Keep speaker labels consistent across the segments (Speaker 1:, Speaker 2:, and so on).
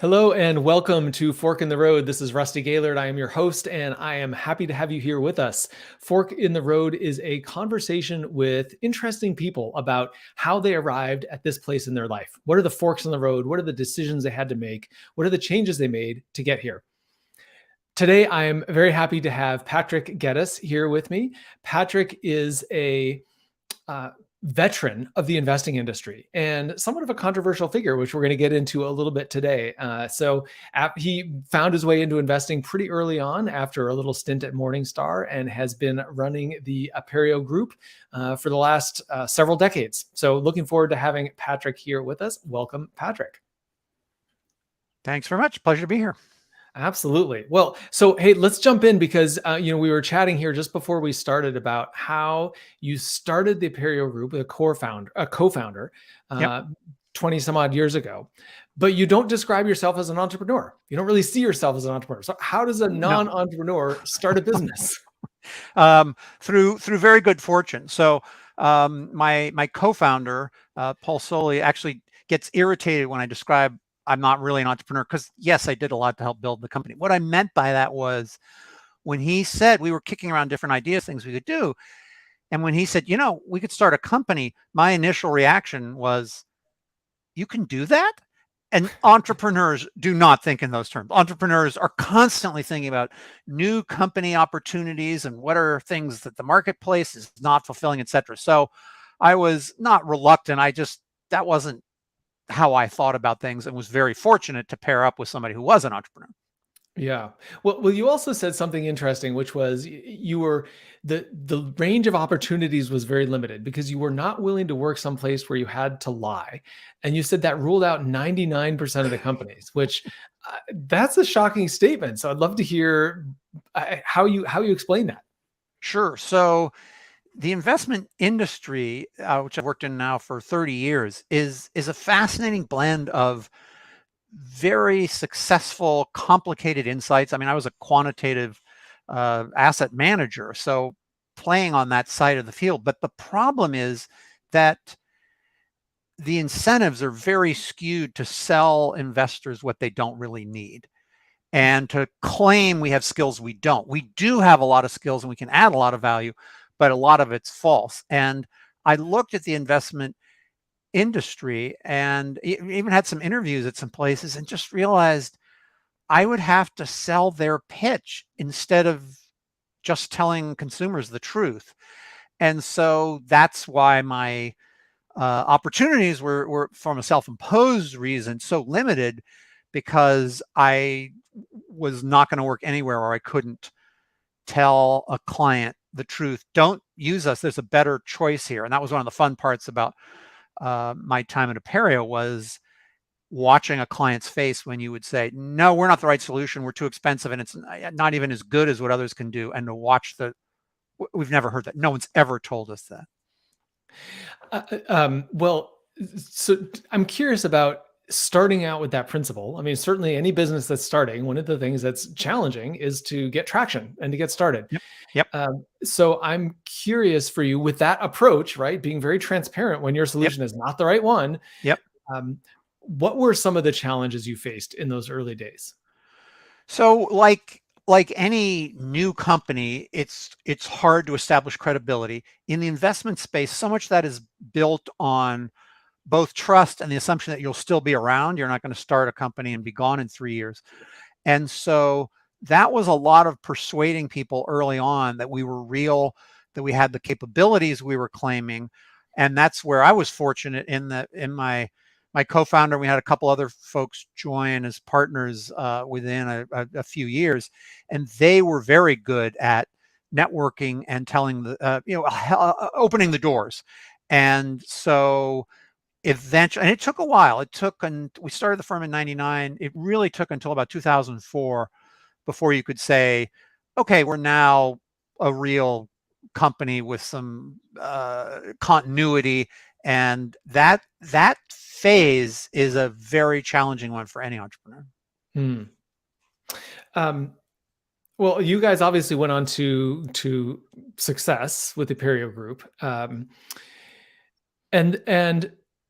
Speaker 1: Hello and welcome to Fork in the Road. This is Rusty Gaylord. I am your host, and I am happy to have you here with us. Fork in the Road is a conversation with interesting people about how they arrived at this place in their life. What are the forks in the road? What are the decisions they had to make? What are the changes they made to get here? Today, I am very happy to have Patrick Geddes here with me. Patrick is a uh, veteran of the investing industry and somewhat of a controversial figure, which we're going to get into a little bit today. He found his way into investing pretty early on after a little stint at Morningstar and has been running the Aperio Group for the last several decades. So looking forward to having Patrick here with us. Welcome, Patrick.
Speaker 2: Thanks very much. Pleasure to be here.
Speaker 1: Absolutely. Well, so hey, let's jump in because we were chatting here just before we started about how you started the Aperio Group with a co-founder,
Speaker 2: Yep.
Speaker 1: 20 some odd years ago, but you don't describe yourself as an entrepreneur. You don't really see yourself as an entrepreneur. So how does a
Speaker 2: No.
Speaker 1: non-entrepreneur start a business?
Speaker 2: Through very good fortune. So my co-founder Paul Soley actually gets irritated when I describe I'm not really an entrepreneur because yes, I did a lot to help build the company. What I meant by that was when he said we were kicking around different ideas, things we could do, and when he said, we could start a company, my initial reaction was, you can do that? And entrepreneurs do not think in those terms. Entrepreneurs are constantly thinking about new company opportunities and what are things that the marketplace is not fulfilling, et cetera. So I was not reluctant. That wasn't how I thought about things and was very fortunate to pair up with somebody who was an entrepreneur.
Speaker 1: Yeah. Well, you also said something interesting, which was you were the range of opportunities was very limited because you were not willing to work someplace where you had to lie, and you said that ruled out 99% of the companies, which that's a shocking statement. So I'd love to hear how you explain that.
Speaker 2: Sure. So the investment industry, which I've worked in now for 30 years, is a fascinating blend of very successful, complicated insights. I mean, I was a quantitative asset manager, so playing on that side of the field. But the problem is that the incentives are very skewed to sell investors what they don't really need and to claim we have skills we don't. We do have a lot of skills and we can add a lot of value, but a lot of it's false. And I looked at the investment industry and even had some interviews at some places and just realized I would have to sell their pitch instead of just telling consumers the truth. And so that's why my opportunities were from a self-imposed reason so limited, because I was not going to work anywhere where I couldn't tell a client the truth. Don't use us. There's a better choice here. And that was one of the fun parts about my time at Aperio, was watching a client's face when you would say, no, we're not the right solution. We're too expensive. And it's not even as good as what others can do. And to watch we've never heard that. No one's ever told us that.
Speaker 1: Well, so I'm curious about starting out with that principle. I mean, certainly any business that's starting, one of the things that's challenging is to get traction and to get started.
Speaker 2: Yep. Yep.
Speaker 1: So I'm curious for you with that approach, right? Being very transparent when your
Speaker 2: Yep.
Speaker 1: solution is not the right one.
Speaker 2: Yep.
Speaker 1: What were some of the challenges you faced in those early days?
Speaker 2: So like any new company, it's hard to establish credibility in the investment space. So much that is built on both trust and the assumption that you'll still be around. You're not going to start a company and be gone in 3 years. And so that was a lot of persuading people early on that we were real, that we had the capabilities we were claiming. And that's where I was fortunate in my co-founder. We had a couple other folks join as partners within a few years, and they were very good at networking and telling opening the doors. And so eventually, and it took a while. We started the firm in 99. It really took until about 2004 before you could say, okay, we're now a real company with some continuity. And that phase is a very challenging one for any entrepreneur.
Speaker 1: Hmm. Well, you guys obviously went on to success with the Aperio Group, and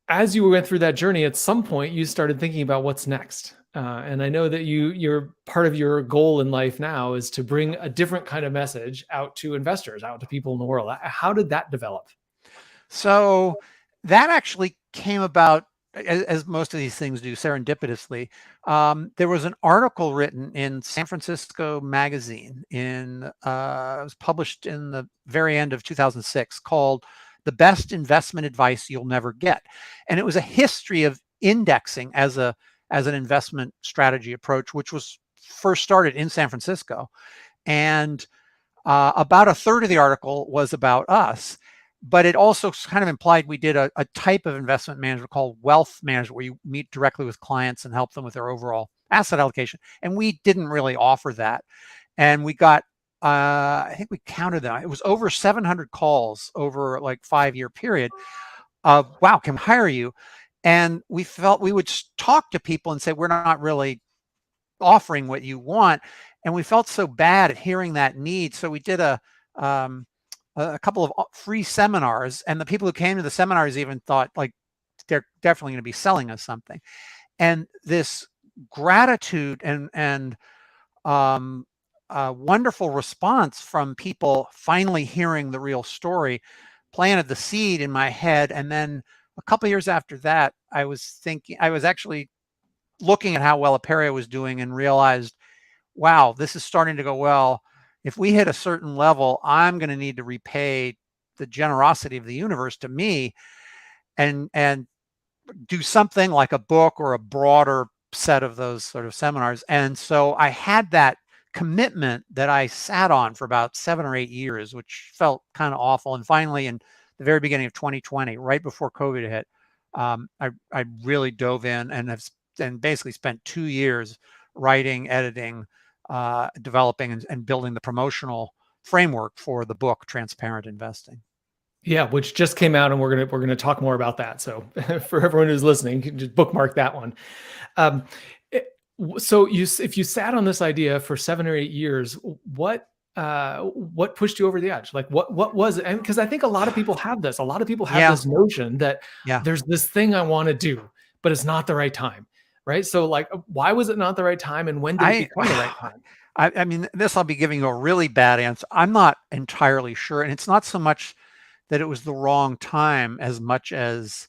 Speaker 1: as you went through that journey, at some point you started thinking about what's next. And I know that you're part of your goal in life now is to bring a different kind of message out to investors, out to people in the world. How did that develop?
Speaker 2: So that actually came about, as most of these things do, serendipitously. There was an article written in San Francisco Magazine it was published in the very end of 2006 called "The Best Investment Advice You'll Never Get," and it was a history of indexing as an investment strategy approach, which was first started in San Francisco, and about a third of the article was about us, but it also kind of implied we did a type of investment management called wealth management, where you meet directly with clients and help them with their overall asset allocation. And we didn't really offer that. And we got, I think we counted them. It was over 700 calls over like 5-year period. Wow, can we hire you? And we felt we would talk to people and say, we're not really offering what you want. And we felt so bad at hearing that need. So we did a couple of free seminars, and the people who came to the seminars even thought like they're definitely going to be selling us something. And this gratitude and wonderful response from people finally hearing the real story planted the seed in my head. And then a couple of years after that, I was actually looking at how well Aperia was doing and realized, wow, this is starting to go well. If we hit a certain level, I'm going to need to repay the generosity of the universe to me and do something like a book or a broader set of those sort of seminars. And so I had that commitment that I sat on for about 7 or 8 years, which felt kind of awful. And finally, in the very beginning of 2020, right before COVID hit, I really dove in and basically spent 2 years writing, editing, developing and building the promotional framework for the book Transparent Investing.
Speaker 1: Yeah, which just came out, and we're gonna talk more about that. So for everyone who's listening, you can just bookmark that one. Um, so if you sat on this idea for 7 or 8 years, what pushed you over the edge? Like what was it? And because I think a lot of people have this. A lot of people have
Speaker 2: Yeah,
Speaker 1: this notion that
Speaker 2: yeah.
Speaker 1: there's this thing I want to do, but it's not the right time, right? So like, why was it not the right time, and when did it
Speaker 2: I
Speaker 1: become the right time?
Speaker 2: I mean, this I'll be giving you a really bad answer. I'm not entirely sure, and it's not so much that it was the wrong time as much as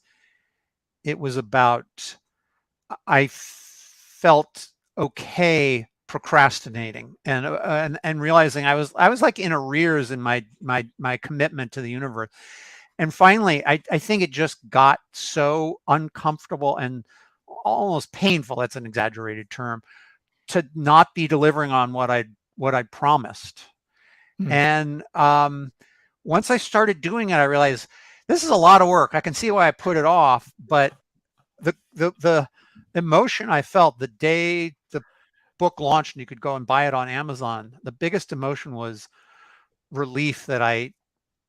Speaker 2: it was about I felt okay procrastinating and realizing I was like in arrears in my commitment to the universe. And finally, I think it just got so uncomfortable and almost painful. That's an exaggerated term, to not be delivering on what I promised.
Speaker 1: Hmm.
Speaker 2: And once I started doing it, I realized this is a lot of work. I can see why I put it off, but the emotion I felt the day the book launched and you could go and buy it on Amazon, the biggest emotion was relief that I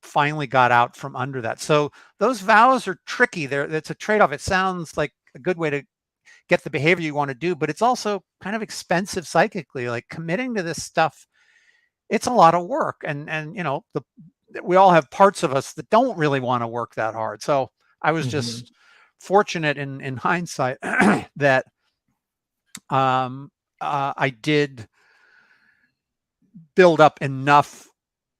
Speaker 2: finally got out from under that. So those vows are tricky. It's a trade-off. It sounds like a good way to get the behavior you want to do, but it's also kind of expensive psychically. Like committing to this stuff, it's a lot of work. And we all have parts of us that don't really want to work that hard. So I was
Speaker 1: Mhm.
Speaker 2: just fortunate in hindsight that I did build up enough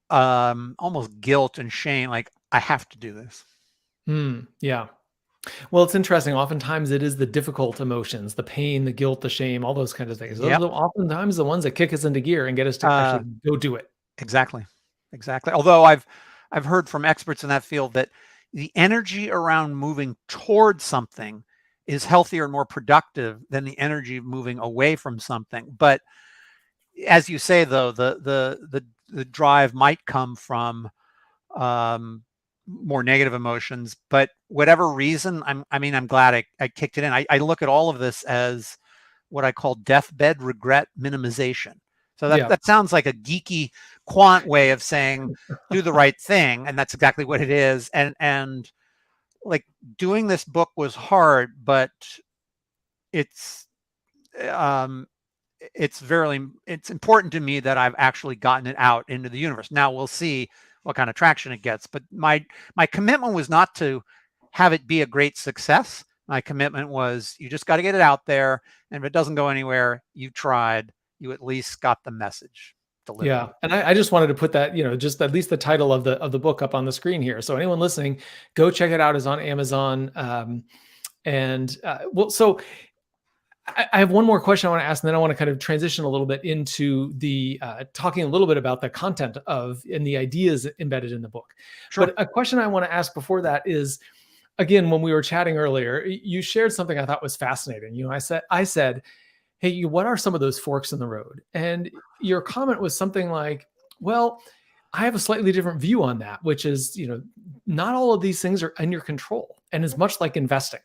Speaker 2: almost guilt and shame, like I have to do this.
Speaker 1: Yeah. Well, it's interesting. Oftentimes it is the difficult emotions, the pain, the guilt, the shame, all those kinds of things. Those
Speaker 2: Yep.
Speaker 1: are oftentimes the ones that kick us into gear and get us to
Speaker 2: Uh,
Speaker 1: actually go do it.
Speaker 2: exactly. Exactly. Although I've heard from experts in that field that the energy around moving towards something is healthier and more productive than the energy of moving away from something. But as you say, though, the drive might come from um, more negative emotions. But whatever reason, I'm glad I kicked it in. I look at all of this as what I call deathbed regret minimization. So
Speaker 1: Yeah.
Speaker 2: that sounds like a geeky quant way of saying do the right thing, and that's exactly what it is. And like doing this book was hard, but it's um, it's important to me that I've actually gotten it out into the universe. Now we'll see what kind of traction it gets, but my commitment was not to have it be a great success, My commitment was, you just got to get it out there. And if it doesn't go anywhere, you tried, you at least got the message delivered.
Speaker 1: Yeah. And I just wanted to put that, just at least the title of the book up on the screen here. So anyone listening, go check it out. It's on Amazon. Well, so I have one more question I want to ask, and then I want to kind of transition a little bit into the talking a little bit about the content of and the ideas embedded in the book.
Speaker 2: Sure.
Speaker 1: But a question I want to ask before that is, again, when we were chatting earlier, you shared something I thought was fascinating. I said, hey, what are some of those forks in the road? And your comment was something like, well, I have a slightly different view on that, which is, not all of these things are in your control, and is much like investing.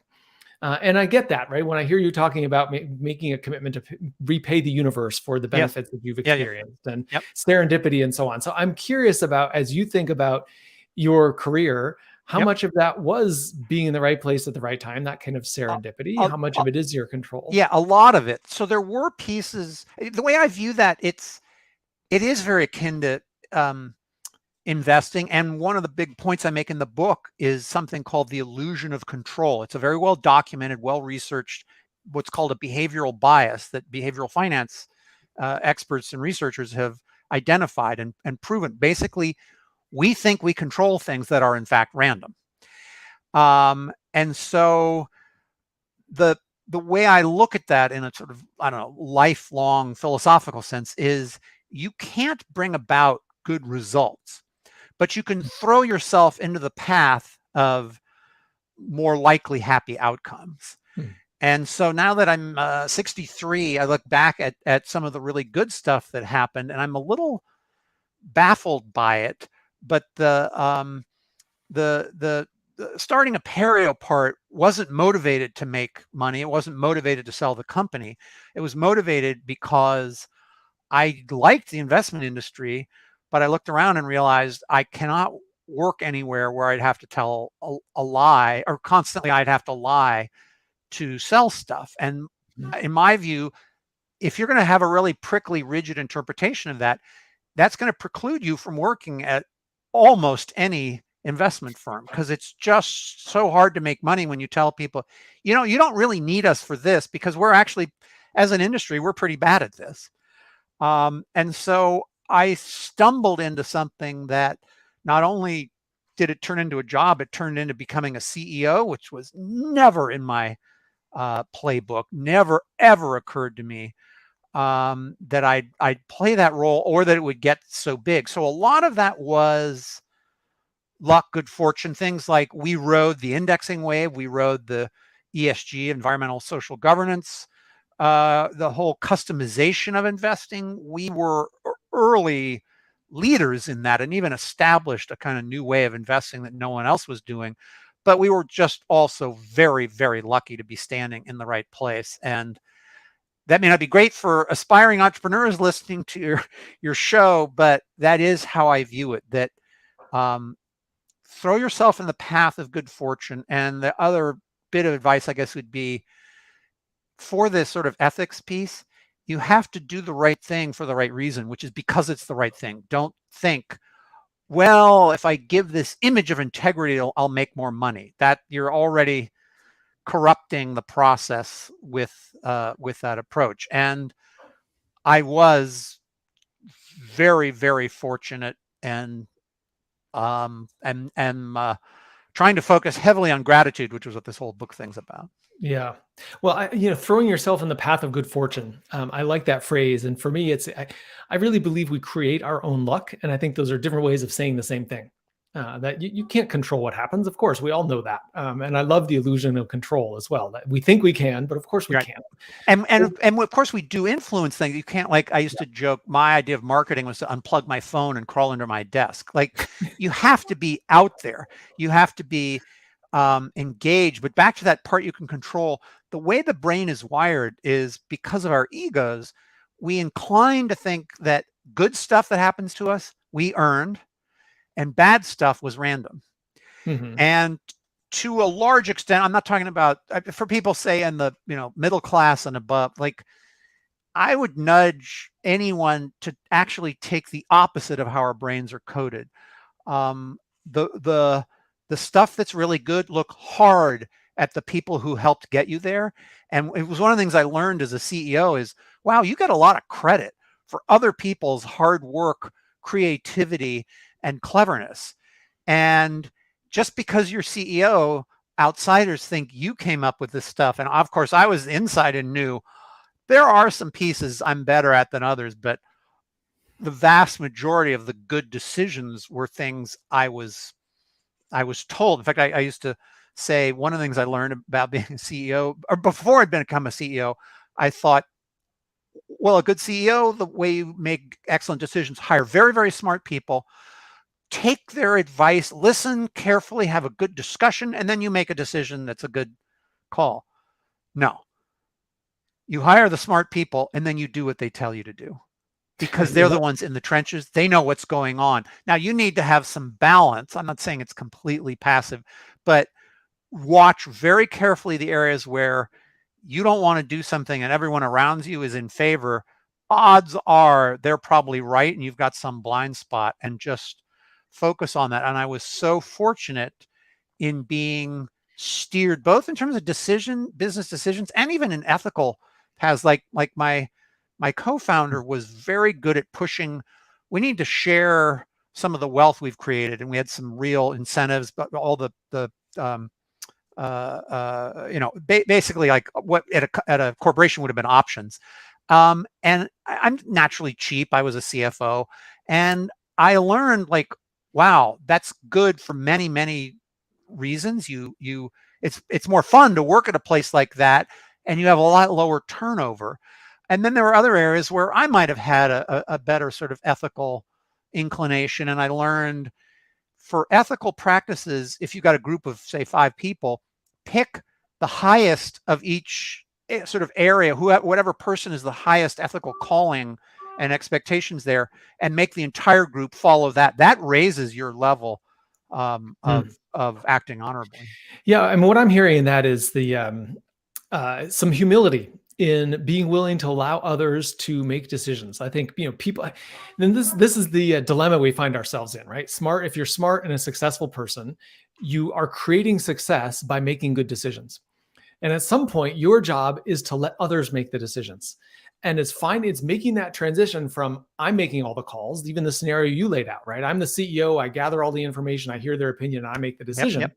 Speaker 1: And I get that, right? When I hear you talking about making a commitment to repay the universe for the
Speaker 2: Yes.
Speaker 1: benefits that you've
Speaker 2: Yeah. Yeah.
Speaker 1: experienced and
Speaker 2: Yep.
Speaker 1: serendipity and so on. So I'm curious about, as you think about your career, how
Speaker 2: Yep.
Speaker 1: much of that was being in the right place at the right time, that kind of
Speaker 2: Uh,
Speaker 1: serendipity?
Speaker 2: uh,
Speaker 1: How much
Speaker 2: uh,
Speaker 1: of it is your control?
Speaker 2: yeah, a lot of it. So there were pieces. The way I view that, it is very akin to um, investing. And one of the big points I make in the book is something called the illusion of control. It's a very well documented, well researched, what's called a behavioral bias that behavioral finance experts and researchers have identified and proven. Basically, we think we control things that are in fact random. And so the way I look at that in a sort of, I don't know, lifelong philosophical sense is, you can't bring about good results, but you can throw yourself into the path of more likely happy outcomes.
Speaker 1: Hmm.
Speaker 2: And so now that I'm 63, I look back at some of the really good stuff that happened, and I'm a little baffled by it. But the starting Apereo part wasn't motivated to make money. It wasn't motivated to sell the company. It was motivated because I liked the investment industry, but I looked around and realized I cannot work anywhere where I'd have to tell a lie, or constantly I'd have to lie to sell stuff. And
Speaker 1: Hmm.
Speaker 2: in my view, if you're going to have a really prickly, rigid interpretation of that, that's going to preclude you from working at almost any investment firm, because it's just so hard to make money when you tell people, you don't really need us for this, because we're actually, as an industry, we're pretty bad at this. And so I stumbled into something that not only did it turn into a job, it turned into becoming a CEO, which was never in my playbook, never ever occurred to me that I'd play that role, or that it would get so big. So a lot of that was luck, good fortune, things like we rode the indexing wave, we rode the ESG, environmental social governance, the whole customization of investing. We were early leaders in that, and even established a kind of new way of investing that no one else was doing. But we were just also very, very lucky to be standing in the right place. And that may not be great for aspiring entrepreneurs listening to your show, but that is how I view it. That um, throw yourself in the path of good fortune. And the other bit of advice, I guess, would be, for this sort of ethics piece, you have to do the right thing for the right reason, which is because it's the right thing. Don't think, well, if I give this image of integrity, I'll make more money. That you're already corrupting the process with that approach. And I was very, very fortunate, and trying to focus heavily on gratitude, which is what this whole book thing's about.
Speaker 1: Yeah. Well, throwing yourself in the path of good fortune. I like that phrase. And for me, I really believe we create our own luck. And I think those are different ways of saying the same thing. That you can't control what happens. Of course, we all know that. And I love the illusion of control as well. That we think we can, but of course we
Speaker 2: Right.
Speaker 1: can't.
Speaker 2: And of course we do influence things. You can't, like, I used to joke, my idea of marketing was to unplug my phone and crawl under my desk. Like, you have to be out there. You have to be engaged. But back to that part you can control, the way the brain is wired is, because of our egos, we incline to think that good stuff that happens to us, we earned, and bad stuff was random.
Speaker 1: Mhm.
Speaker 2: And to a large extent, I'm not talking about, for people say in the middle class and above, like, I would nudge anyone to actually take the opposite of how our brains are coded. Um, the stuff that's really good, look hard at the people who helped get you there. And it was one of the things I learned as a CEO is, wow, you got a lot of credit for other people's hard work, creativity, and cleverness. And just because you're CEO, outsiders think you came up with this stuff. And of course, I was inside and knew there are some pieces I'm better at than others, but the vast majority of the good decisions were things I was told. In fact, I used to say one of the things I learned about being a CEO, or before I'd become a CEO, I thought, well, a good CEO, the way you make excellent decisions, hire very, very smart people, take their advice, listen carefully, have a good discussion, and then you make a decision that's a good call. No, you hire the smart people and then you do what they tell you to do, because they're the ones in the trenches. They know what's going on. Now, you need to have some balance. I'm not saying it's completely passive, but watch very carefully the areas where you don't want to do something and everyone around you is in favor. Odds are they're probably right and you've got some blind spot, and just focus on that. And I was so fortunate in being steered both in terms of business decisions, and even in ethical paths. Like my co-founder was very good at pushing. We need to share some of the wealth we've created, and we had some real incentives, but all basically like what at a corporation would have been options. And I'm naturally cheap. I was a CFO, and I learned, like, wow, that's good for many, many reasons. It's more fun to work at a place like that, and you have a lot lower turnover. And then there were other areas where I might have had a better sort of ethical inclination. And I learned, for ethical practices, if you've got a group of, say, 5 people, pick the highest of each sort of area, whatever person is the highest ethical calling and expectations there, and make the entire group follow that. That raises your level of acting honorably.
Speaker 1: Yeah, I mean, what I'm hearing in that is some humility in being willing to allow others to make decisions. I think, people. Then this is the dilemma we find ourselves in, right? If you're smart and a successful person, you are creating success by making good decisions. And at some point, your job is to let others make the decisions. And it's making that transition from I'm making all the calls, even the scenario you laid out, right? I'm the CEO, I gather all the information, I hear their opinion, and I make the decision.
Speaker 2: Yep.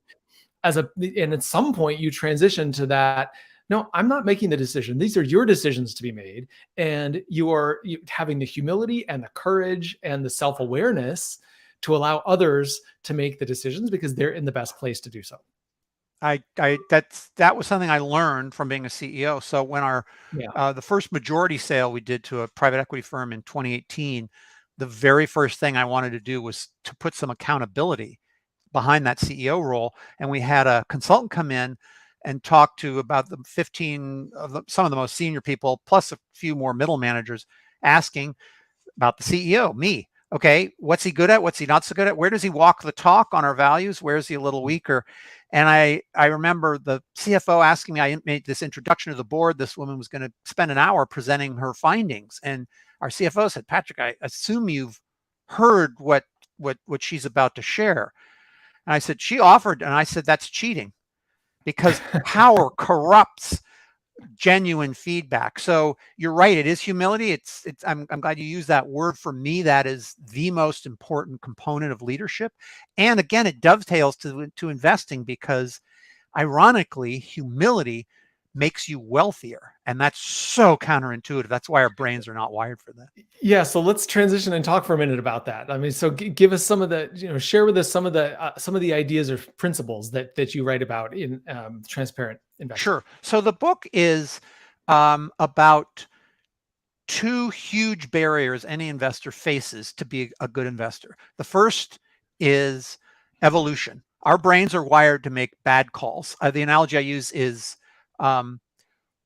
Speaker 1: And at some point you transition to that. No, I'm not making the decision. These are your decisions to be made. And you having the humility and the courage and the self-awareness to allow others to make the decisions because they're in the best place to do so.
Speaker 2: That was something I learned from being a CEO. So when the first majority sale we did to a private equity firm in 2018, the very first thing I wanted to do was to put some accountability behind that CEO role. And we had a consultant come in and talk to about the 15 of some of the most senior people, plus a few more middle managers, asking about the CEO, me. Okay, what's he good at? What's he not so good at? Where does he walk the talk on our values? Where is he a little weaker? And I remember the CFO asking me, I made this introduction to the board. This woman was going to spend an hour presenting her findings. And our CFO said, Patrick, I assume you've heard what she's about to share. And I said, she offered, and I said, that's cheating, because power corrupts genuine feedback. So you're right. It is humility. I'm glad you use that word. For me, that is the most important component of leadership. And again, it dovetails to investing, because ironically, humility makes you wealthier. And that's so counterintuitive. That's why our brains are not wired for that.
Speaker 1: Yeah. So let's transition and talk for a minute about that. I mean, so give us some of the, share with us some of the ideas or principles that you write about in Transparent Investing.
Speaker 2: Sure. So the book is about 2 huge barriers any investor faces to be a good investor. The first is evolution. Our brains are wired to make bad calls. The analogy I use is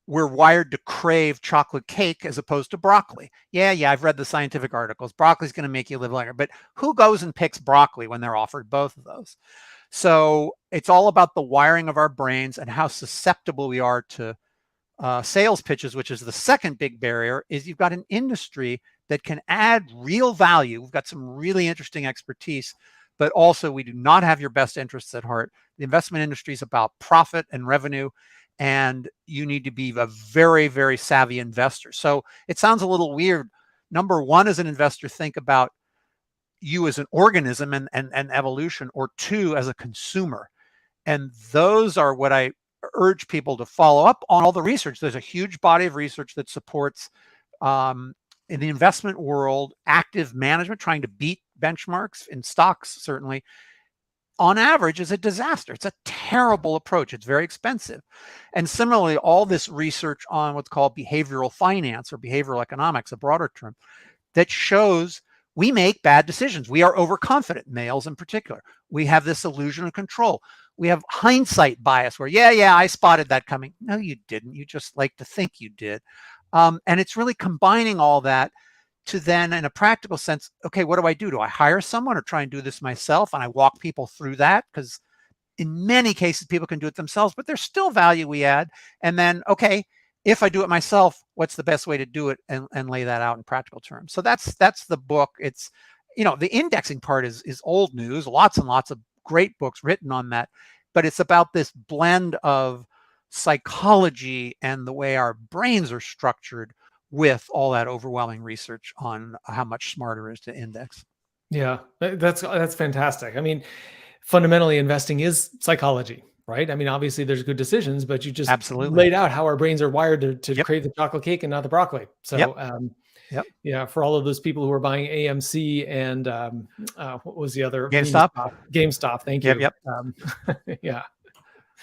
Speaker 2: we're wired to crave chocolate cake as opposed to broccoli. Yeah, I've read the scientific articles. Broccoli's going to make you live longer. But who goes and picks broccoli when they're offered both of those? So it's all about the wiring of our brains and how susceptible we are to sales pitches, which is the second big barrier. Is you've got an industry that can add real value. We've got some really interesting expertise, but also we do not have your best interests at heart. The investment industry is about profit and revenue, and you need to be a very, very savvy investor. So it sounds a little weird. Number one, as an investor, think about you as an organism and evolution, or two, as a consumer. And those are what I urge people to follow up on all the research. There's a huge body of research that supports, in the investment world, active management, trying to beat benchmarks in stocks, certainly, on average, is a disaster. It's a terrible approach. It's very expensive. And similarly, all this research on what's called behavioral finance or behavioral economics, a broader term, that shows we make bad decisions. We are overconfident, males in particular. We have this illusion of control. We have hindsight bias where, yeah, I spotted that coming. No, you didn't. You just like to think you did. And it's really combining all that to then, in a practical sense, okay, what do? Do I hire someone or try and do this myself? And I walk people through that, because in many cases, people can do it themselves, but there's still value we add. And then, okay, if I do it myself, what's the best way to do it, and lay that out in practical terms. So that's the book. It's, the indexing part is old news, lots and lots of great books written on that, but it's about this blend of psychology and the way our brains are structured with all that overwhelming research on how much smarter it is to index.
Speaker 1: Yeah, that's fantastic. I mean, fundamentally, investing is psychology, right? I mean, obviously, there's good decisions, but you just
Speaker 2: Absolutely.
Speaker 1: laid out how our brains are wired to
Speaker 2: Yep.
Speaker 1: create the chocolate cake and not the broccoli. So,
Speaker 2: Yep.
Speaker 1: yeah, for all of those people who are buying AMC and what was the other?
Speaker 2: GameStop.
Speaker 1: GameStop. Thank you.
Speaker 2: Yep.
Speaker 1: Yeah.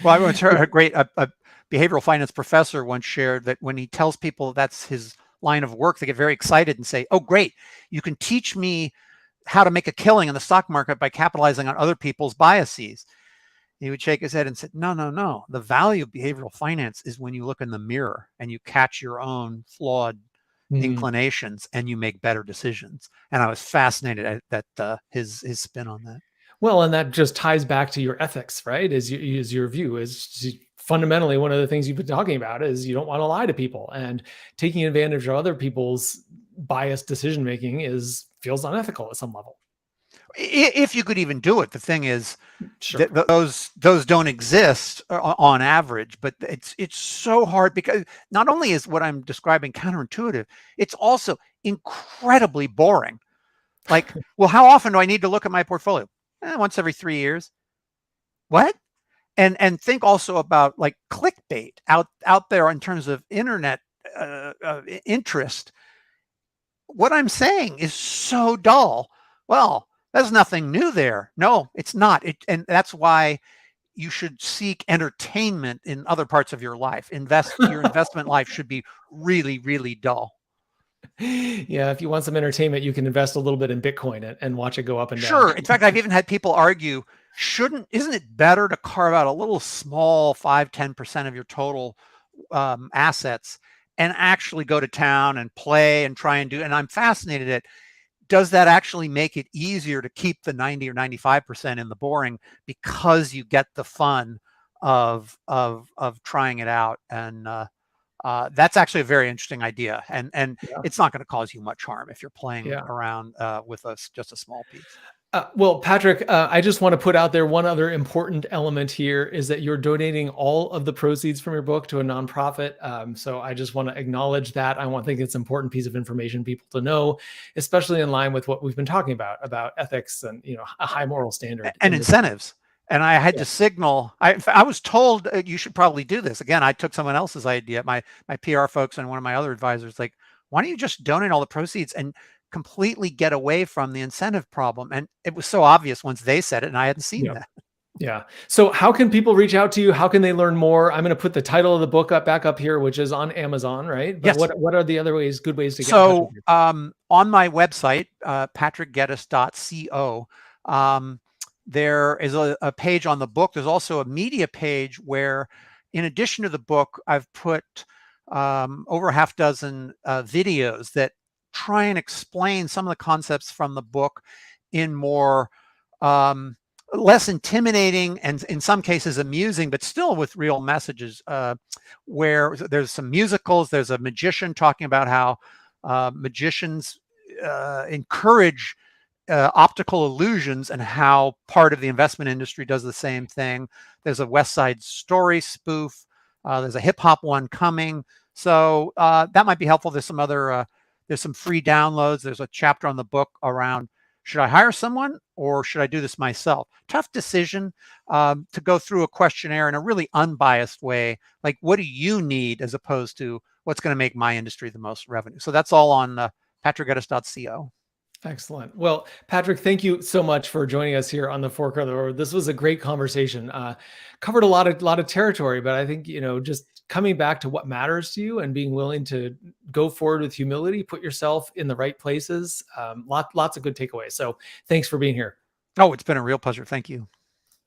Speaker 2: Well, I once heard a behavioral finance professor once shared that when he tells people that's his line of work, they get very excited and say, "Oh, great, you can teach me how to make a killing in the stock market by capitalizing on other people's biases." He would shake his head and say, no. The value of behavioral finance is when you look in the mirror and you catch your own flawed inclinations and you make better decisions. And I was fascinated at his spin on that.
Speaker 1: Well, and that just ties back to your ethics, right? Is your view is fundamentally one of the things you've been talking about is you don't want to lie to people, and taking advantage of other people's biased decision making feels unethical at some level.
Speaker 2: If you could even do it. The thing is,
Speaker 1: Sure.
Speaker 2: those don't exist on average, but it's so hard, because not only is what I'm describing counterintuitive, it's also incredibly boring. Like, well, how often do I need to look at my portfolio? Once every 3 years. What? And think also about like clickbait out there in terms of internet interest. What I'm saying is so dull. Well, there's nothing new there. No, it's not. And that's why you should seek entertainment in other parts of your life. Your investment life should be really, really dull.
Speaker 1: Yeah, if you want some entertainment, you can invest a little bit in Bitcoin and watch it go up and down.
Speaker 2: Sure. In fact, I've even had people argue, isn't it better to carve out a little small 5-10% of your total assets and actually go to town and play and try and do? And I'm fascinated at, does that actually make it easier to keep the 90 or 95% in the boring, because you get the fun of trying it out? And that's actually a very interesting idea, and it's not going to cause you much harm if you're playing around with just a small piece.
Speaker 1: Well, Patrick, I just want to put out there one other important element here is that you're donating all of the proceeds from your book to a nonprofit. So I just want to acknowledge that. think it's an important piece of information people to know, especially in line with what we've been talking about ethics and a high moral standard
Speaker 2: and incentives. And I had to signal. I was told you should probably do this. Again, I took someone else's idea. My PR folks and one of my other advisors, like, why don't you just donate all the proceeds and completely get away from the incentive problem? And it was so obvious once they said it, and I hadn't seen that.
Speaker 1: Yeah. So how can people reach out to you? How can they learn more? I'm going to put the title of the book back up here, which is on Amazon, right? But
Speaker 2: yes.
Speaker 1: What are the other good ways to get
Speaker 2: in touch with you? On my website, patrickgeddes.co, there is a page on the book. There's also a media page where, in addition to the book, I've put over a half dozen videos that try and explain some of the concepts from the book in more less intimidating and in some cases amusing, but still with real messages, where there's some musicals. There's a magician talking about how magicians encourage optical illusions and how part of the investment industry does the same thing. There's a West Side Story spoof. There's a hip hop one coming. So that might be helpful. There's some free downloads. There's a chapter on the book around, should I hire someone or should I do this myself? Tough decision to go through a questionnaire in a really unbiased way. Like, what do you need as opposed to what's going to make my industry the most revenue? So that's all on patrickgeddes.co.
Speaker 1: Excellent. Well, Patrick, thank you so much for joining us here on the Fork of the Road. This was a great conversation. Covered a lot of territory, but I think, just coming back to what matters to you and being willing to go forward with humility, put yourself in the right places. Lots of good takeaways. So thanks for being here.
Speaker 2: Oh, it's been a real pleasure. Thank you.